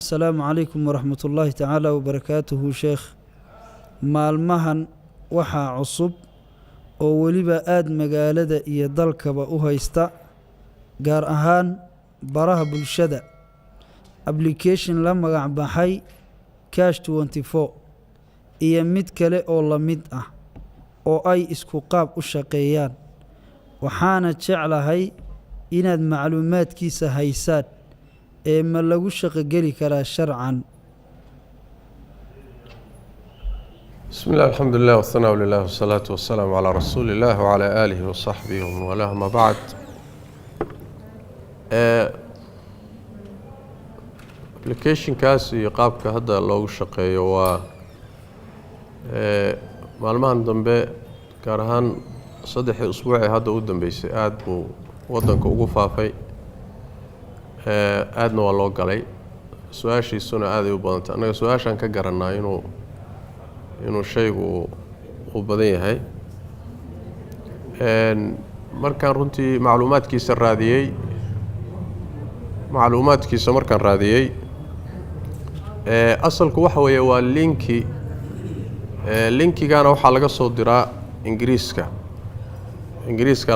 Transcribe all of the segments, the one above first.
السلام عليكم ورحمة الله تعالى وبركاته شيخ maalmahan waxaa cusub oo weliba aad magaalada iyo dalkaba u haysta gaar ahaan baraha bulshada application la magac baxay Cash24 iyo mid kale oo la mid ah oo ay isku qaab u shaqeeyaan waxaana jeclahay inaad macluumaadkiisa haysaan ee ma lagu shaqo gali karaa sharcan. بسم الله الحمد لله والثناء لله والصلاة والسلام على رسول الله وعلى آله وصحبه ومن والاه ما بعد. application kaas iyo qaabka hadda loogu shaqeeyo waa maalmahan dambe gaar ahaan 3 usbuuc ee hadda u dambeysay aad buu wadanka ugu faafay aadna waa loo galay su'aashiisuna aad ay u badantay anaga su'aashan ka garanaa inuu shaygu u badan yahay markaan runtii macluumaadkiisa markaan raadiyay asalku waxa weeye waa linkigana waxaa laga soo diraa ingiriiska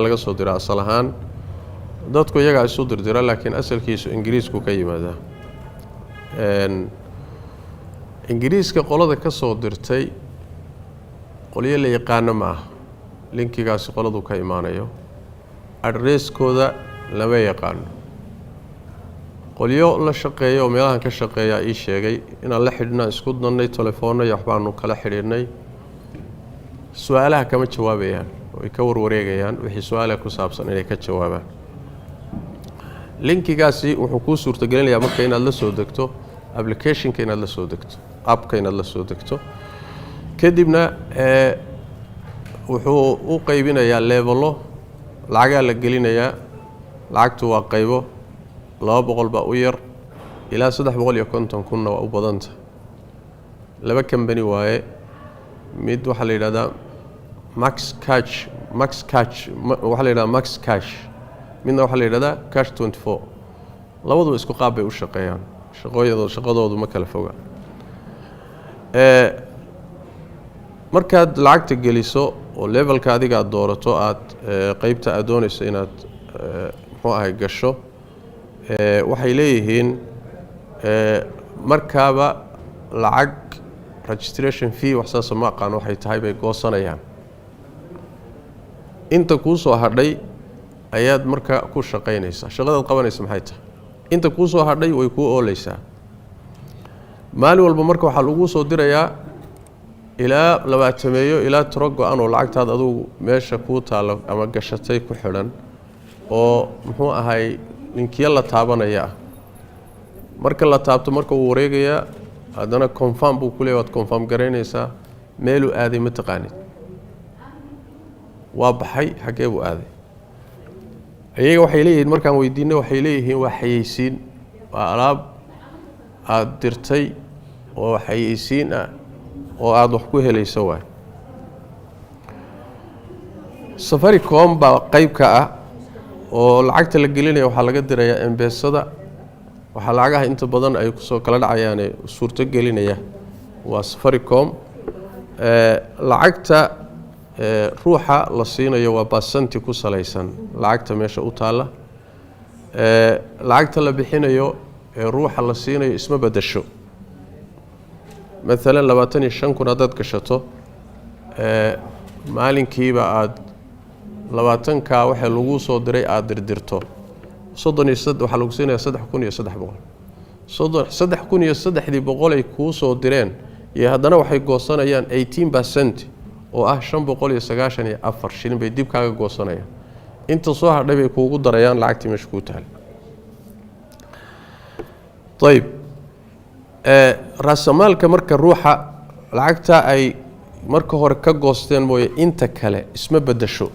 laga soo diraa asal ahaan dadku iyaga isu dirdira laakiin asalkiisu ingiriisku ka yimaada ingiriiska qolada ka soo dirtay qoliyo la yaqaan ma ah linkigaasi qoladu ka imaanayo addresskooda lama yaqaan qoliyo la shaqeeyo meelahan ka shaqeeya ii sheegay inaan la xidhnaa isku dannay telefoonno iyo waxbaanu kala xidhiidhnay su'aalaha kama jawaabayaan way ka warwareegayaan wixii su'aalaha ku saabsan inay ka jawaabaan linkigaasi wuxuu kuu suurtagelinayaa marka inaad la soo degto applicationka inaad la soo degto appka inaad la soo degto kadibna wuxuu u qaybinayaa levello lacagaa la gelinayaa lacagtu waa qaybo 200 baa u yar ilaa 350 kunna waa u badanta laba company waaye mid waxa la yiraahdaa max cash waxa la yiraahdaa max cash midna waxa la yiraahdaa Cash24 labadu isku qaab bay u shaqeeyaan shaqadoodu ma kala foga markaad lacagta geliso oo levelka adiga aad doorato aad qaybta aad doonayso inaad muxuu ahay gasho waxay leeyihiin markaaba lacag registration fee waxsaas ma aqaan waxay tahay bay goosanayaan inta kuu soo hadhay ayaad marka ku shaqeynaysaa shaqadaad qabanaysa maxay tahay inta kuu soo hadhay way ku oolaysaa maalin walba marka waxa lagu soo dirayaa ilaa 20 ilaa tiro go'an oo lacagtaad adigu meesha ku taalo ama gashatay ku xidhan oo muxuu ahay linkiya la taabanaya marka la taabto marka uu wareegaya hadana confirm buu ku leeyahay waad confirm gareynaysaa meelu aaday ma taqaanid waa baxay xagee buu aaday ayaga waxay leeyihiin markaan weydiinay waxay leeyihiin waa xayeysiin waa alaab aad dirtay oo xayeysiin ah oo aad wax ku helayso waay Safaricom baa qayb ka ah oo lacagta la gelinayo waxa laga dirayaa M-Pesada waxa lacagaha inta badan ay ku soo kala dhacayaan suurto gelinaya waa Safaricom lacagta ruuxa la siinayo waa percent ku salaysan lacagta meesha u taala lacagta la bixinayo ruuxa la siinayo isma bedasho مثلا 25 kun hadad gashato maalinkiiba aad 20 ka waxa lagu soo diray aad dirdirto 33 waxa lagu siinayaa 3300 ay ku soo direen iyo haddana waxay goosanayaan 18% oo ah 594 shilin bay dib kaaga goosanayaan inta soo hadhay bay kuugu darayaan lacagtii meesha ku taal طيب raasamaalka marka ruuxa lacagta ay marka hore ka goosteen mooye inta kale isma bedasho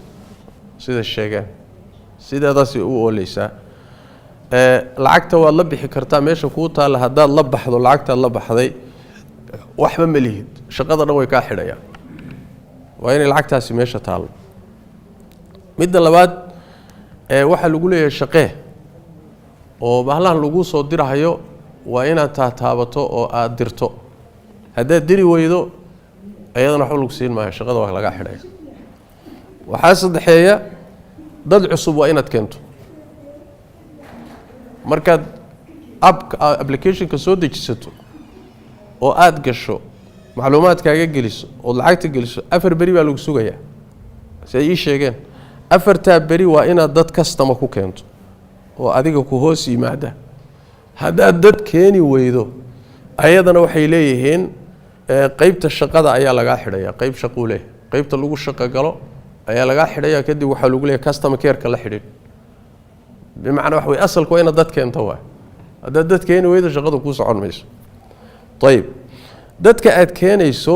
sida sheegan sidaadaas u oolaysa lacagta waad la bixi kartaa meesha ku taal hadaad la baxdo lacagta la baxday waxba ma lihid shaqada dhan way ka xidhayaan waa in lacagtaasi meesha taal midda labaad waxa lagu leeyahay shaqee oo bahlan lagu soo dirahayo waa inaad taataabato oo aad dirto haddaad diri weydo ayadana waxba lagu siin maayo shaqada waa laga xidhaya waxaa saddexeeya dad cusub waa inaad keento markaad applicationka soo dejisato oo aad gasho macluumaadkaaga geliso oo lacagta geliso 4 beri baa lagu sugayaa si ay sheegeen 4 beri waa inaad dad customer ku keento oo adiga ku hoos yimaada haddaad dad keeni weydo ayadana waxay leeyihiin qaybta shaqada ayaa laga xidhaya qayb shaqo leh qaybta lagu shaqo galo ayaa laga xidhaya kadib waxa lagu leeyahay customer care ka la xidhin bimacna wax way asalku waa inaad dad keento waa haddaad dad keeni weydo shaqadu ku socon mayso طيب dadka aad keenayso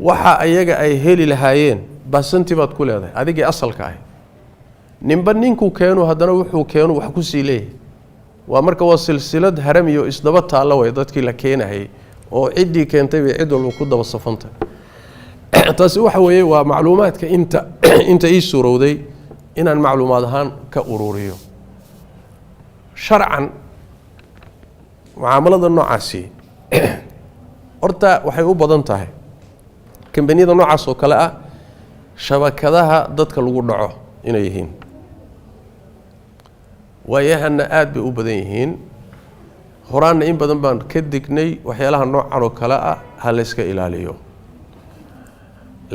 waxa ayaga ay heli lahaayeen basanti baad ku leedahay adiga asalka ah ninba ninku keeno hadana wuxuu keeno wax ku sii leeyahay waa marka waa silsilad haram iyo isdaba taala way dadkii la keenahay oo cidii keentay bay cid walba ku daba safantay taasi waxa weeye waa macluumaadka inta ii suurowday inaan macluumaad ahaan ka ururiyo sharcan muaamalada noocaasi horta waxay u badan tahay kambaniyada noocaas oo kale ah shabakadaha dadka lagu dhaco inay yihiin waayahana aad bay u badan yihiin horaana in badan baan ka dignay waxyaalaha noocan oo kale ah ha la iska ilaaliyo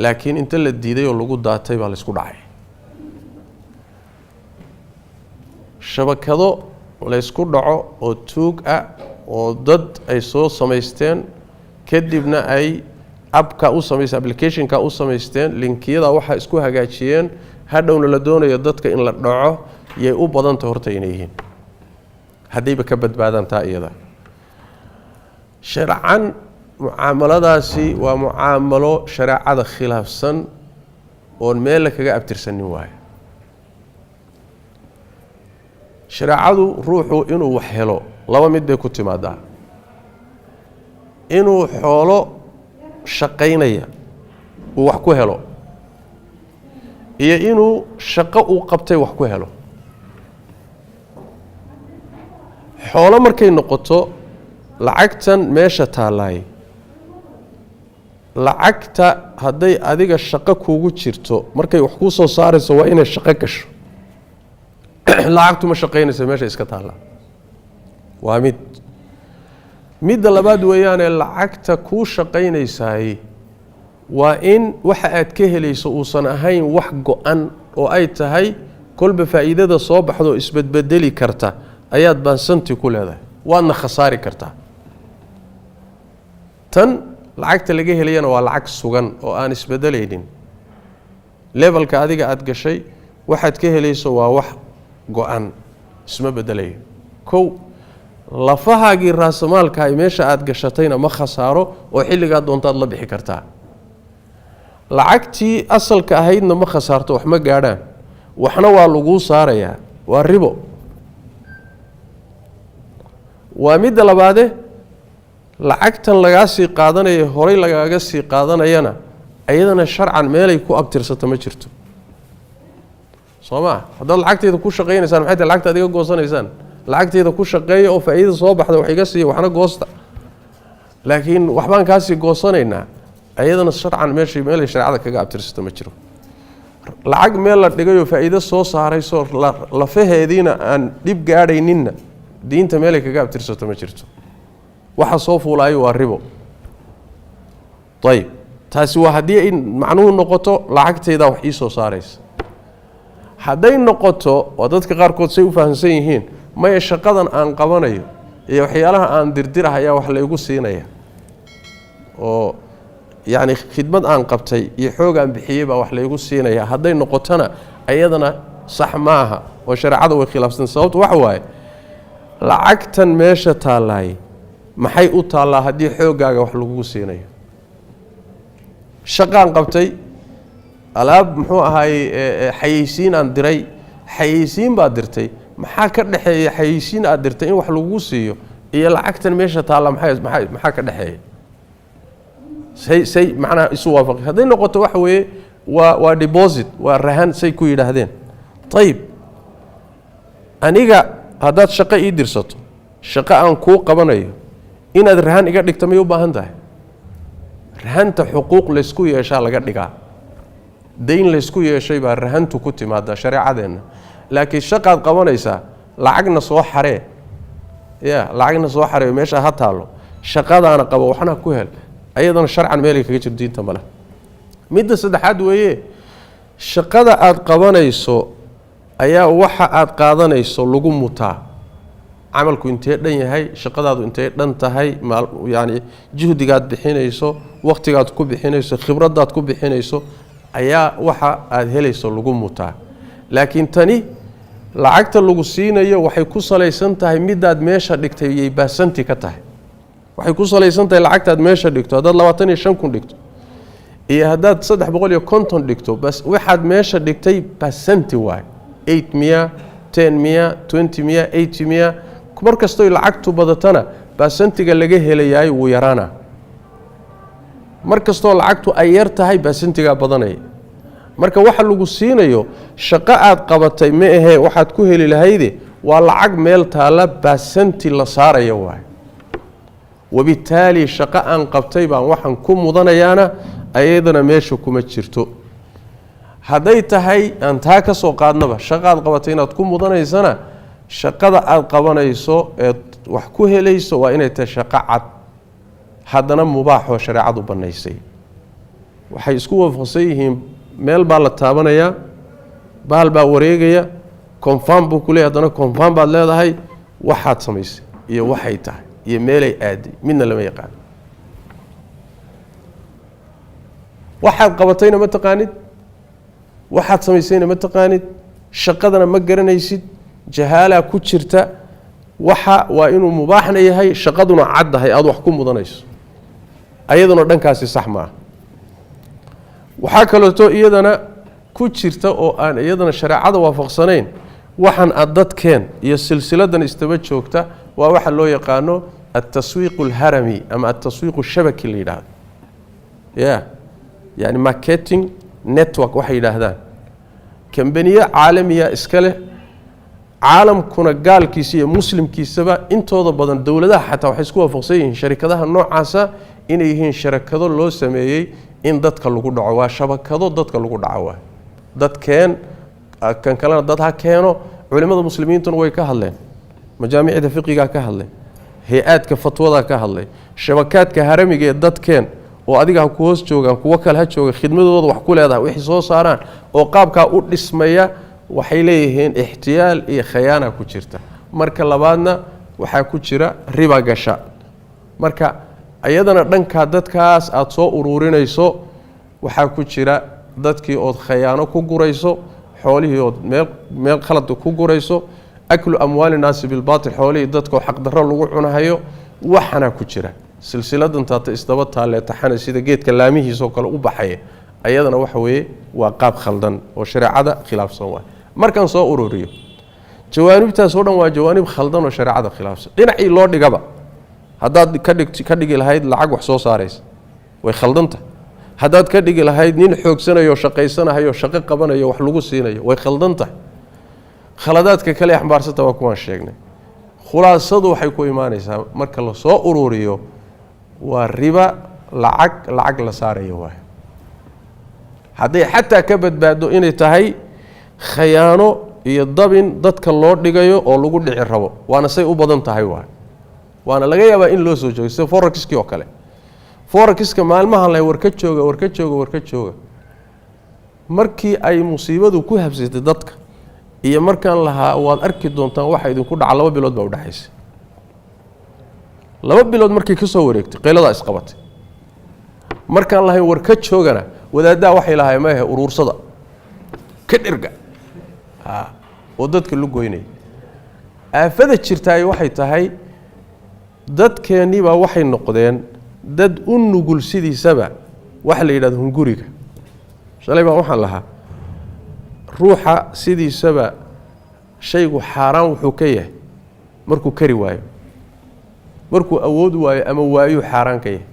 laakiin inta la diiday oo lagu daatay baa la isku dhacay shabakado la isku dhaco oo tuug ah oo dad ay soo samaysteen kadibna ay abka u samaysteen applicationka u samaysteen linkiyada waxa isku hagaajiyeen hadhowna la doonayo dadka in la dhaco yay u badanta horta inay yihiin hadayba ka badbaadaan taa iyada sharcan muaamaladaasi waa muaamalo shariicada khilaafsan oo meel kaga abtirsanin waay shariicadu ruuxu inuu wax helo laba mid bay ku timaadaa inuu xoolo shaqaynaya uu wax ku helo iyo inuu shaqo uu qabtay wax ku helo xoolo markay noqoto lacagtan meesha taalaay lacagta haday adiga shaqo kuugu jirto markay wax ku soo saarayso waa inay shaqo gasho lacagtu ma shaqaynayso meesha iska taala waa mid labaad weeyaan lacagta ku shaqaynaysaay waa in waxa aad ka helayso uusan ahayn wax go'an oo ay tahay kolba faa'iidada soo baxdo isbadbedeli karta ayaad baansanti ku leedahay waadna khasaari kartaa tan lacagta laga helayana waa lacag sugan oo aan isbedelaynin levelka adiga aad gashay waxaad ka helayso waa wax go'an isma bedelayo kow lafahaagii raasamaalka ay meesha aad gashatayna ma khasaaro oo xilliga doontaad la bixi kartaa lacagtii asalka ahaydna ma khasaarto wax ma gaadhaan waxna waa lagu saarayaa waa ribo waa mid labaade lacagtan laga sii qaadanayo horay lagaaga sii qaadanayana ayadana sharcan meelay ku abtirsato ma jirto Soomaa hadda lacagteeda ku shaqeynaysan maxay tahay lacagta adiga goosanaysaan lacagteeda ku shaqeeyo oo faa'iido soo baxda wax iga siiyo waxna goosta laakiin waxbaan kaasi goosanaynaa ayadana sharcan meelay shariicada kaga abtirsato ma jiro lacag meel la dhigayo faa'iido soo saarayso la faheedina aan dib gaadhayninna diinta meelay kaga abtirsato ma jirto waxa soo fuulaayo waa ribo طيب taasi waa hadii in macnuhu noqoto lacagteeda wax ii soo saaraysa haday noqoto oo dadka qaar kood say u fahansan yihiin ma shaqadan aan qabanayo iyo waxyaalaha aan dirdirahaya wax la igu siinaya oo yaani khidmad aan qabtay iyo xoog aan bixiyay baa wax la igu siinaya haday noqotana ayadana sax maaha oo shariicadu way khilaafsan sababtu waxa waaye lacagtan meesha taalaay maxay u taalaa hadii xoogaaga wax lagu siinayo shaqaan qabtay alaab muxuu ahaay xayeysiin aan diray xayeysiin baa dirtay maxaa ka dhaxeeya xayeysiin aad dirtay in wax lagu siiyo iyo lacagtan meesha taala maxaa ka dhaxeeya say macna isu waafaqay haday noqoto waxa weeye waa deposit waa rahan say ku yiraahdeen طيب aniga hadaad shaqo ii dirsato shaqo aan kuu qabanayo inaad rahan iga dhigto may u baahan tahay rahanta xuquuq laysku yeeshaa laga dhigaa dayn laysku yeeshay baa rahantu ku timaada shareecadeenna laakiin shaqaad qabanaysaa lacagna soo xaree lacagna soo xaree meesha ha taalo shaqadaana qabo waxna ku hel ayadana sharcan meel kaga jir diinta mala midda saddexaad weeye shaqada aad qabanayso ayaa waxa aad qaadanayso lagu mutaa camalku intee dhan yahay shaqadaadu intee dhan tahay yaani juhdigaad bixinayso waqtigaad ku bixinayso khibradaad ku bixinayso ayaa waxa aad helayso lagu mutaa laakiin tani lacagta lagu siinayo waxay ku salaysan tahay midaad meesha dhigtay ay baasanti ka tahay waxay ku salaysan tahay lacagtaad meesha dhigto hadaad 25 kun dhigto iyo hadaad 350 dhigto bas waxaad meesha dhigtay baasanti waay 800 1000 2000 8000 markastoo lacagtu badatana baasantiga laga helayaay wuu yaraana markastoo lacagtu ay yar tahay baasantiga badanay marka waxa lagu siinayo shaqo aad qabatay ma ahe waxaad ku heli lahayde waa lacag meel taala baasanti la saarayo waay wabitaali shaqo aan qabtay baan waxaan ku mudanayaana ayadana meesha kuma jirto haday tahay aan taa ka soo qaadnaba shaqaad qabatay inaad ku mudanaysana shaqada aad qabanayso ee wax ku helayso waa inay tahay shaqo cad haddana mubaax oo shareecadu banaysay waxay isku waafaqsan yihiin meel baa la taabanayaa baal baa wareegaya confirm buu ku leeyahay haddana confirm baad leedahay waxaad samaysay iyo waxay tahay iyo meelay aaday midna lama yaqaan waxaad qabatayna ma taqaanid waxaad samaysayna ma taqaanid shaqadana ma garanaysid jahaala ku jirta waxa waa inuu mubaaxna yahay shaqaduna caddahay aad wax ku mudanayso ayaduna dhankaasi sax ma waxa kale oo iyadana ku jirta oo aan iyadana shariicada waafaqsanayn waxan adadkeen iyo silsiladan istaba joogta waa waxa loo yaqaano at-taswiiq al-harami ama at-taswiiq al-shabaki la yiraahdo yani marketing network waxa yiraahdaan kambaniya caalamiya iska leh caalamkuna gaalkiisa iyo muslimkiisaba intooda badan dawladaha xataa waxay isku waafaqsan yihiin sharikadaha noocaasa inay yihiin sharakado loo sameeyay in dadka lagu dhaco waa shabakado dadka lagu dhaco waa dadkeen kan kalena dad ha keeno culimada muslimiintuna way ka hadleen majaamicda fiqiga ka hadleen hay'adka fatwada ka hadlay shabakadka haramiga ee dadkeen oo adiga ku hoos joogan kuwa kale ha jooga khidmadooda wax ku leedahay wixii soo saaraan oo qaabka u dhismaya waxay leeyihiin ihtiyaal iyo khiyaana ku jirta marka labaadna waxa ku jira riba gasha marka ayadana dhanka dadkaas aad soo ururinayso waxa ku jira dadkii oo khiyaano ku gurayso xoolihii oo meel khalad ku gurayso aklu amwaal naas bil baatil xoolihii dadka xaq darro lagu cunahayo waxana ku jira silsiladan taata isdaba taale taxana sida geedka laamihiisa oo kale u baxay ayadana waxa weeye waa qaab khaldan oo shariicada khilaafsan waa markan soo ururiyo jawaanibtaas oo dhan waa jawaanib khaldan oo shariicada khilaafsan dhinacii loo dhigaba hadaad ka dhigi lahayd lacag wax soo saaraysa way khaldanta hadaad ka dhigi lahayd nin xoogsanayo shaqaysanayo shaqo qabanayo wax lagu siinayo way khaldanta khaladaadka kale xambaarsata waa kuwan sheegnay khulaasadu waxay ku iimaanaysaa marka la soo ururiyo waa riba lacag la saarayo waa haday xataa ka badbaado inay tahay khiyaano iyo dabin dadka loo dhigayo oo lagu dhici rabo waana say u badan tahay waana laga yaabaa in loo soo joogo sida forex-kii oo kale forex-ka maalmahan la warka jooga markii ay musiibadu ku habsatay dadka iyo markaan lahaa waad arki doontaan waxa idinku dhaca 2 bilood baa u dhaxaysay 2 bilood markii ka soo wareegtay qeylada isqabatay markaan lahayn warka joogana wadaada waxay lahaayeen ma aha uruursada ka dhirga oo dadka lu goynay aafada jirtay waxay tahay dadkeeni baa waxay noqdeen dad u nugul sidiisaba wax la yiraahdo hunguriga shalay baa waxaan lahaa ruuxa sidiisaba shaygu xaraan wuxuu ka yahay markuu kari waayo markuu awood waayo ama waayo xaraan ka yahay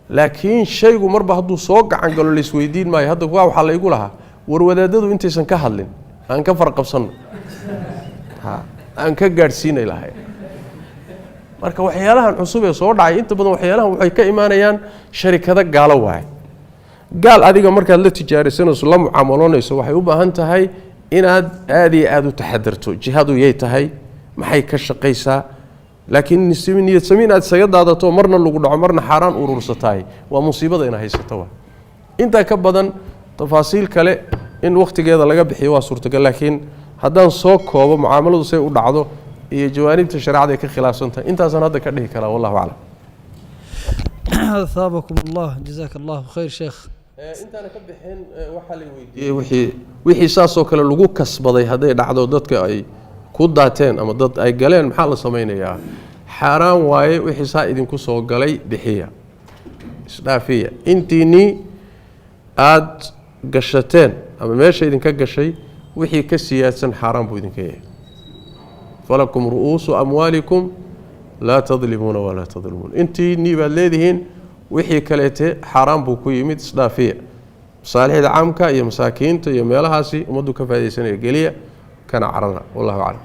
laakiin shaygu marba hadduu soo gacan galo la isweydiin maayo hadda waxa la igu lahaa war wadaadadu intaysan ka hadlin aan ka farqabsano aan ka gaadhsiinay lahayn marka waxyaalahan cusub ee soo dhacay inta badan waxyaalahan waxay ka imaanayaan sharikado gaalo waay gaal adiga markaad la tijaarisanayso la mucaamaloonayso waxay u baahan tahay inaad aad iyo aad u taxadarto jihadu yay tahay maxay ka shaqaysaa laakiin niyad samiin aad isaga daadato marna lagu dhaco marna xaaraan urursataay waa musiibada ina haysato waa inta ka badan tafaasiil kale in waqtigeeda laga bixiyo waa suurtagal laakiin haddaan soo koobo mucaamaladu say u dhacdo iyo jawaanibta shariicada ay ka khilaafsan tahay intaasan hadda ka dhihi karaa wallahu aclam ثابكم الله جزاك الله خير شيخ intaana ka bixin waxaa la weydiiyey wixii saasoo kale lagu kasbaday hadday dhacdo dadka ay ku daateen ama dad ay galeen maxaa la samaynayaa xaaraan waaye wixii saa idinku soo galay bixiya isdhaafiya intiinii aad gashateen ama meesha idinka gashay wixii ka siyaadsan xaaraan buu idinka yahay falakum ru'uusu amwaalikum laa tadlimuuna walaa tadlimuun intiinii baad leedihiin wixii kaleete xaaraan buu ku yimid isdhaafiya masaalixda caamka iyo masaakiinta iyo meelahaasi ummaddu ka faaidaysanaya geliya kana carara wallahu aclam